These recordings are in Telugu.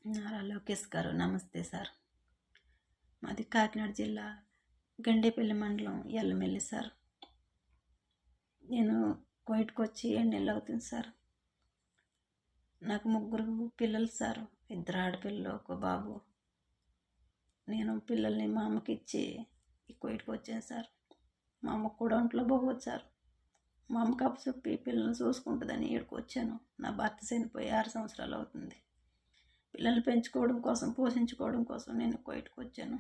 నారా లోకేష్ గారు నమస్తే సార్. మాది కాకినాడ జిల్లా గండేపల్లి మండలం ఎల్లమెల్లి సార్. నేను కోయిట్కి వచ్చి 7 నెలలు అవుతుంది సార్. నాకు 3 పిల్లలు సార్. 2 ఆడపిల్లలు, 1 బాబు. నేను పిల్లల్ని మా అమ్మకి ఇచ్చి కోయిట్కి వచ్చాను సార్. మా అమ్మకు కూడా ఒంట్లో బాగోదు సార్. మా అమ్మకి అప్పచెప్పి పిల్లల్ని చూసుకుంటుందని ఇక్కడికి వచ్చాను. నా భర్త చనిపోయి 6 సంవత్సరాలు అవుతుంది. పిల్లల్ని పెంచుకోవడం కోసం, పోషించుకోవడం కోసం నేను కోయిట్కి వచ్చాను.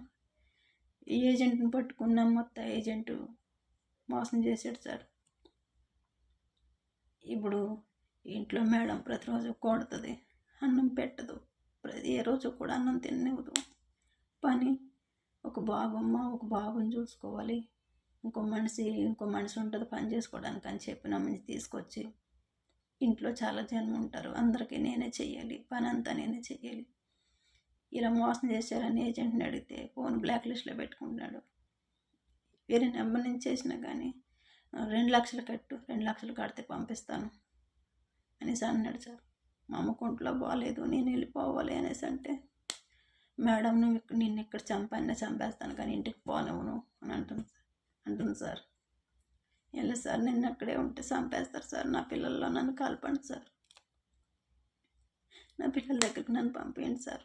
ఈ ఏజెంట్ని పట్టుకున్న మొత్తం ఏజెంటు మోసం చేశాడు సార్. ఇప్పుడు ఇంట్లో మేడం ప్రతిరోజు కొడుతుంది, అన్నం పెట్టదు, ఏ రోజు కూడా అన్నం తిననివ్వదు. పని ఒక బాబుని చూసుకోవాలి, ఇంకో మనిషి ఉంటుంది పని చేసుకోవడానికి అని చెప్పి నా మంచి తీసుకొచ్చి ఇంట్లో చాలా జనం ఉంటారు, అందరికీ నేనే చెయ్యాలి, పని అంతా నేనే చెయ్యాలి. ఇలా మోసం చేశారని ఏజెంట్ని అడిగితే ఫోన్ బ్లాక్ లిస్ట్లో పెట్టుకుంటున్నాడు. వేరే నెంబర్ నుంచి చేసినా కానీ 2 లక్షలు కట్టు, 2 లక్షలు కడితే పంపిస్తాను అనేసి అన్నాడు సార్. మా అమ్మకు ఒంట్లో బాగాలేదు, నేను వెళ్ళిపోవాలి అనేసి అంటే, మేడం నిన్ను ఇక్కడ చంపేస్తాను కానీ ఇంటికి పోనివ్వను అని అంటుంది సార్. వెళ్ళి సార్, నిన్ను అక్కడే ఉంటే చంపేస్తారు సార్, నా పిల్లల్లో నన్ను కలపండి సార్, నా పిల్లల దగ్గరికి నన్ను పంపించండి సార్.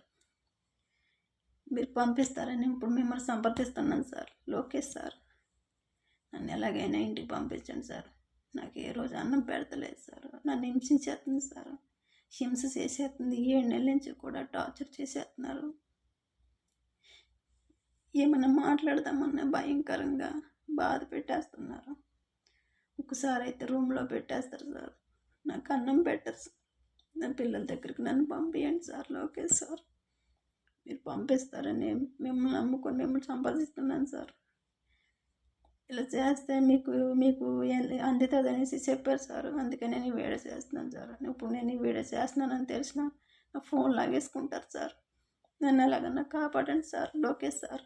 మీరు పంపిస్తారని ఇప్పుడు మిమ్మల్ని సంప్రదిస్తున్నాను సార్. లోకేష్ సార్, నన్ను ఎలాగైనా ఇంటికి పంపించండి సార్. నాకు ఏ రోజు అన్నం పెడతలేదు సార్. నన్ను హింసించేస్తుంది సార్, హింస చేసేస్తుంది. 7 నెలల నుంచి కూడా టార్చర్ చేసేస్తున్నారు. ఏమన్నా మాట్లాడదామన్నా భయంకరంగా బాధ పెట్టేస్తున్నారు. ఒకసారి అయితే రూమ్లో పెట్టేస్తారు సార్. నాకు అన్నం పెట్టరు సార్. నా పిల్లల దగ్గరికి నన్ను పంపించండి సార్. లోకేష్ సార్, మీరు పంపిస్తారని మిమ్మల్ని నమ్ముకొని మిమ్మల్ని సంపాదిస్తున్నాను సార్. ఇలా చేస్తే మీకు అందుతుంది అనేసి చెప్పారు సార్. అందుకని నేను ఈ వీడియో చేస్తున్నాను సార్. ఇప్పుడు నేను ఈ వీడియో చేస్తున్నానని తెలిసిన నా ఫోన్ లాగేసుకుంటారు సార్. నన్ను ఎలాగన్నా కాపాడండి సార్. లోకేష్ సార్,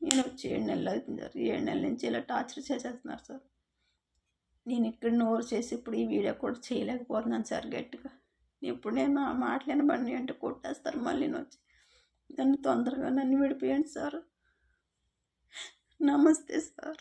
నేను వచ్చి 7 నెలలు అవుతుంది సార్. 7 నెలల నుంచి ఇలా టార్చర్ చేసేస్తున్నారు సార్. నేను ఇక్కడ నోరు చేసి ఇప్పుడు ఈ వీడియో కూడా చేయలేకపోతున్నాను సార్ గట్టిగా. ఇప్పుడు నేను ఆ మాటలేని బండి అంటే కొట్టేస్తారు మళ్ళీ వచ్చి. నన్ను తొందరగా విడిపోయండి సార్. నమస్తే సార్.